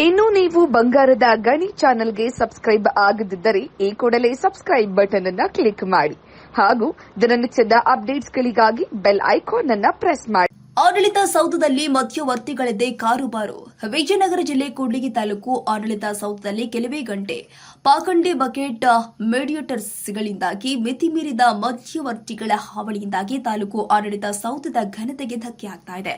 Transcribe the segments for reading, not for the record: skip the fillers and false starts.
ಇನ್ನು ನೀವು ಬಂಗಾರದ ಗಣಿ ಚಾನೆಲ್ಗೆ ಸಬ್ಸ್ಕ್ರೈಬ್ ಆಗದಿದ್ದರೆ ಈ ಕೂಡಲೇ ಸಬ್ಸ್ಕ್ರೈಬ್ ಬಟನ್ ಅನ್ನು ಕ್ಲಿಕ್ ಮಾಡಿ ಹಾಗೂ ದಿನನಿತ್ಯದ ಅಪ್ಡೇಟ್ಸ್ಗಳಿಗಾಗಿ ಬೆಲ್ ಐಕಾನ್ ಅನ್ನು ಪ್ರೆಸ್ ಮಾಡಿ. ಆಡಳಿತ ಸೌಧದಲ್ಲಿ ಮಧ್ಯವರ್ತಿಗಳದ್ದೇ ಕಾರುಬಾರು. ವಿಜಯನಗರ ಜಿಲ್ಲೆ ಕೂಡ್ಲಿಗಿ ತಾಲೂಕು ಆಡಳಿತ ಸೌಧದಲ್ಲಿ ಕೆಲವೇ ಗಂಟೆ ಪಾಖಂಡಿ ಬಕೆಟ್ ಮೇಡಿಯೇಟರ್ಸ್ಗಳಿಂದಾಗಿ ಮಿತಿಮೀರಿದ ಮಧ್ಯವರ್ತಿಗಳ ಹಾವಳಿಯಿಂದಾಗಿ ತಾಲೂಕು ಆಡಳಿತ ಸೌಧದ ಘನತೆಗೆ ಧಕ್ಕೆಯಾಗ್ತಾ ಇದೆ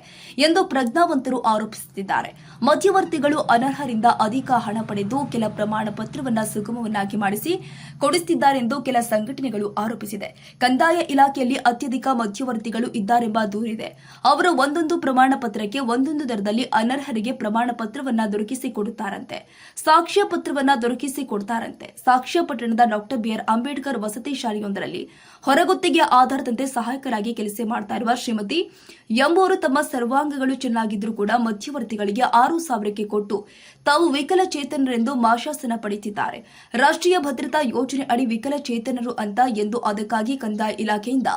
ಎಂದು ಪ್ರಜ್ಞಾವಂತರು ಆರೋಪಿಸುತ್ತಿದ್ದಾರೆ. ಮಧ್ಯವರ್ತಿಗಳು ಅನರ್ಹರಿಂದ ಅಧಿಕ ಹಣ ಪಡೆದು ಕೆಲ ಪ್ರಮಾಣ ಪತ್ರವನ್ನು ಸುಗಮವನ್ನಾಗಿ ಮಾಡಿಸಿ ಕೊಡಿಸುತ್ತಿದ್ದಾರೆಂದು ಕೆಲ ಸಂಘಟನೆಗಳು ಆರೋಪಿಸಿದೆ. ಕಂದಾಯ ಇಲಾಖೆಯಲ್ಲಿ ಅತ್ಯಧಿಕ ಮಧ್ಯವರ್ತಿಗಳು ಇದ್ದಾರೆಂಬ ದೂರಿದೆ. ಅವರು ಒಂದೊಂದು ಪ್ರಮಾಣ ಪತ್ರಕ್ಕೆ ಒಂದೊಂದು ದರದಲ್ಲಿ ಅನರ್ಹರಿಗೆ ಪ್ರಮಾಣ ಪತ್ರವನ್ನ ದೊರಕಿಸಿಕೊಡುತ್ತಾರಂತೆ, ಸಾಕ್ಷ್ಯ ಪತ್ರವನ್ನ ದೊರಕಿಸಿಕೊಡುತ್ತಾರಂತೆ. ಸಾಕ್ಷ್ಯ ಪಟ್ಟಣದ ಡಾ ಬಿ.ಆರ್. ಅಂಬೇಡ್ಕರ್ ವಸತಿ ಶಾಲೆಯೊಂದರಲ್ಲಿ ಹೊರಗುತ್ತಿಗೆ ಆಧಾರದಂತೆ ಸಹಾಯಕರಾಗಿ ಕೆಲಸ ಮಾಡ್ತಾ ಇರುವ ಶ್ರೀಮತಿ ಎಂಬುವರು ತಮ್ಮ ಸರ್ವಾಂಗಗಳು ಚೆನ್ನಾಗಿದ್ರೂ ಕೂಡ ಮಧ್ಯವರ್ತಿಗಳಿಗೆ 6,000ಕ್ಕೆ ಕೊಟ್ಟು ತಾವು ವಿಕಲಚೇತನರೆಂದು ಮಾಶಾಸನ ಪಡೆಯುತ್ತಿದ್ದಾರೆ. ರಾಷ್ಟ್ರೀಯ ಭದ್ರತಾ ಯೋಜನೆ ಅಡಿ ವಿಕಲಚೇತನರು ಅಂತ ಎಂದು ಅದಕ್ಕಾಗಿ ಕಂದಾಯ ಇಲಾಖೆಯಿಂದ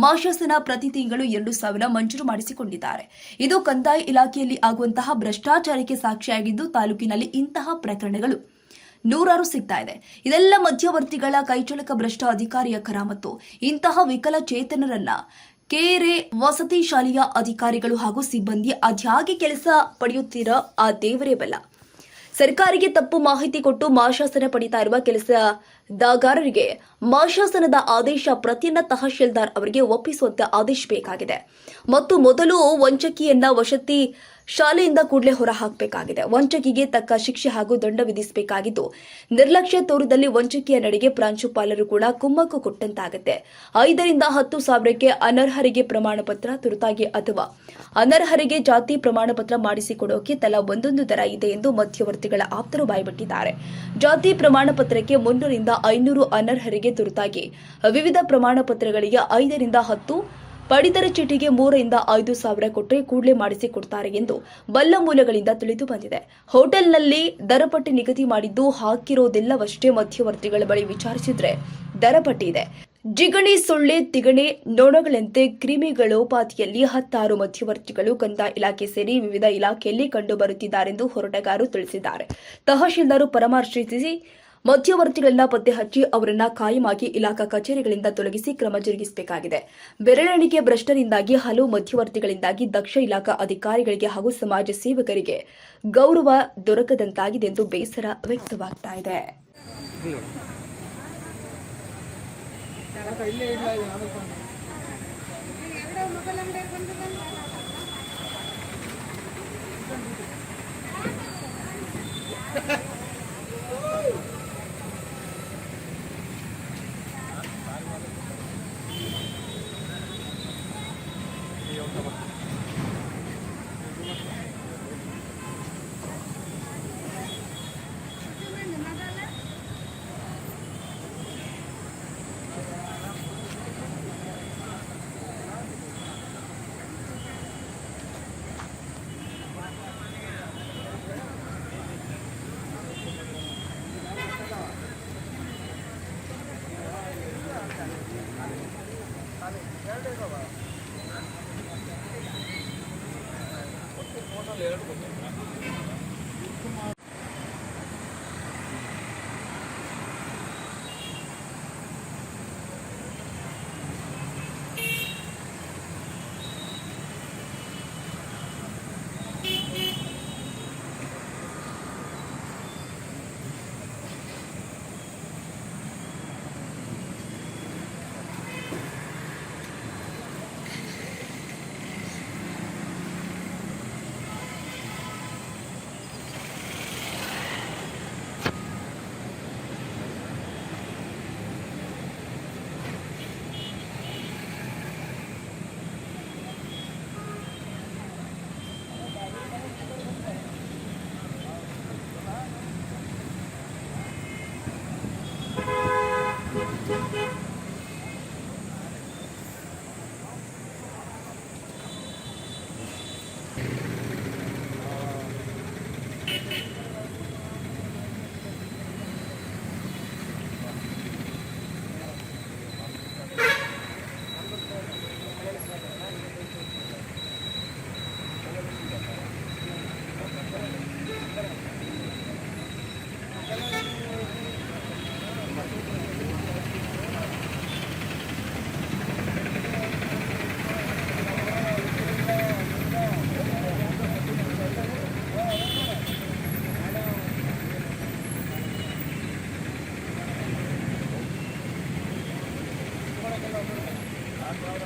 ಮಾಶಾಸನ ಪ್ರತಿ ತಿಂಗಳು 2,000 ಮಂಜೂರು ಮಾಡಿಸಿಕೊಂಡಿದ್ದಾರೆ. ಇದು ಕಂದಾಯ ಇಲಾಖೆಯಲ್ಲಿ ಆಗುವಂತಹ ಭ್ರಷ್ಟಾಚಾರಕ್ಕೆ ಸಾಕ್ಷಿಯಾಗಿದ್ದು ತಾಲೂಕಿನಲ್ಲಿ ಇಂತಹ ಪ್ರಕರಣಗಳು ನೂರಾರು ಸಿಗ್ತಾ ಇದೆ. ಇದೆಲ್ಲ ಮಧ್ಯವರ್ತಿಗಳ ಕೈಚಳಕ ಭ್ರಷ್ಟ ಅಧಿಕಾರಿಯ ಕರಾಮತ್ತು. ಇಂತಹ ವಿಕಲಚೇತನರನ್ನ ಕೆರೆ ವಸತಿ ಶಾಲೆಯ ಅಧಿಕಾರಿಗಳು ಹಾಗೂ ಸಿಬ್ಬಂದಿ ಅದ್ಯಾಗೆ ಕೆಲಸ ಪಡೆಯುತ್ತೀರಾ ಆ ದೇವರೇ ಬಲ್ಲ. ಸರ್ಕಾರಿಗೆ ತಪ್ಪು ಮಾಹಿತಿ ಕೊಟ್ಟು ಮಾಶಾಸನ ಪಡಿತಾ ಇರುವ ಕೆಲಸದಾರರಿಗೆ ಮಾಶಾಸನದ ಆದೇಶ ಪ್ರತಿಯನ್ನ ತಹಶೀಲ್ದಾರ್ ಅವರಿಗೆ ಒಪ್ಪಿಸುವಂತೆ ಆದೇಶ ಬೇಕಾಗಿದೆ ಮತ್ತು ಮೊದಲು ವಂಚಕಿಯನ್ನ ವಸತಿ ಶಾಲೆಯಿಂದ ಕೂಡಲೇ ಹೊರ ಹಾಕಬೇಕಾಗಿದೆ. ವಂಚಕಿಗೆ ತಕ್ಕ ಶಿಕ್ಷೆ ಹಾಗೂ ದಂಡ ವಿಧಿಸಬೇಕಾಗಿದ್ದು, ನಿರ್ಲಕ್ಷ್ಯ ತೋರಿದಲ್ಲಿ ವಂಚಕಿಯ ನಡೆಗೆ ಪ್ರಾಂಶುಪಾಲರು ಕೂಡ ಕುಮ್ಮಕ್ಕು ಕೊಟ್ಟಂತಾಗುತ್ತೆ. 5ರಿಂದ 10,000ಕ್ಕೆ ಅನರ್ಹರಿಗೆ ಪ್ರಮಾಣ ಪತ್ರ ತುರ್ತಾಗಿ ಅಥವಾ ಅನರ್ಹರಿಗೆ ಜಾತಿ ಪ್ರಮಾಣ ಪತ್ರ ಮಾಡಿಸಿಕೊಡೋಕೆ ತಲಾ ಒಂದೊಂದು ದರ ಇದೆ ಎಂದು ಮಧ್ಯವರ್ತಿಗಳ ಆಪ್ತರು ಬಾಯ್ಬಿಟ್ಟಿದ್ದಾರೆ. ಜಾತಿ ಪ್ರಮಾಣ ಪತ್ರಕ್ಕೆ 300ರಿಂದ 500, ಅನರ್ಹರಿಗೆ ತುರ್ತಾಗಿ ವಿವಿಧ ಪ್ರಮಾಣ ಪತ್ರಗಳಿಗೆ 5ರಿಂದ 10, ಪಡಿತರ ಚೀಟಿಗೆ 3ರಿಂದ 5,000 ಕೊಟ್ಟರೆ ಕೂಡಲೇ ಮಾಡಿಸಿಕೊಡ್ತಾರೆ ಎಂದು ಬಲ್ಲ ಮೂಲಗಳಿಂದ ತಿಳಿದು ಬಂದಿದೆ. ಹೋಟೆಲ್ನಲ್ಲಿ ದರಪಟ್ಟಿ ನಿಗದಿ ಮಾಡಿದ್ದು ಹಾಕಿರೋದಿಲ್ಲವಷ್ಟೇ. ಮಧ್ಯವರ್ತಿಗಳ ಬಳಿ ವಿಚಾರಿಸಿದ್ರೆ ದರಪಟ್ಟಿ ಇದೆ. ಜಿಗಣಿ, ಸೊಳ್ಳೆ, ತಿಗಣೆ, ನೊಣಗಳಂತೆ ಕ್ರಿಮಿಗಳೋಪಾದಿಯಲ್ಲಿ 16 ಮಧ್ಯವರ್ತಿಗಳು ಕಂದಾಯ ಇಲಾಖೆ ಸೇರಿ ವಿವಿಧ ಇಲಾಖೆಯಲ್ಲಿ ಕಂಡು ಬರುತ್ತಿದ್ದಾರೆಂದು ಹೋರಾಟಗಾರರು ತಿಳಿಸಿದ್ದಾರೆ. ತಹಶೀಲ್ದಾರ್ ಪರಾಮರ್ಶಿಸಿ ಮಧ್ಯವರ್ತಿಗಳನ್ನ ಪತ್ತೆ ಹಚ್ಚಿ ಅವರನ್ನ ಕಾಯಮಾಗಿ ಇಲಾಖಾ ಕಚೇರಿಗಳಿಂದ ತೊಲಗಿಸಿ ಕ್ರಮ ಜರುಗಿಸಬೇಕಾಗಿದೆ. ಬೆರಳೆಣಿಕೆ ಭ್ರಷ್ಟರಿಂದಾಗಿ ಹಲವು ಮಧ್ಯವರ್ತಿಗಳಿಂದಾಗಿ ದಕ್ಷ ಇಲಾಖಾ ಅಧಿಕಾರಿಗಳಿಗೆ ಹಾಗೂ ಸಮಾಜ ಸೇವಕರಿಗೆ ಗೌರವ ದೊರಕದಂತಾಗಿದೆ ಎಂದು ಬೇಸರ ವ್ಯಕ್ತವಾಗ್ತಾ ಇದೆ. ಸಾವಿರ